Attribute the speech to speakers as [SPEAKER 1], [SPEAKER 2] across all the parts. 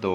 [SPEAKER 1] 2،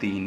[SPEAKER 1] 3،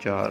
[SPEAKER 1] 4،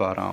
[SPEAKER 1] 12،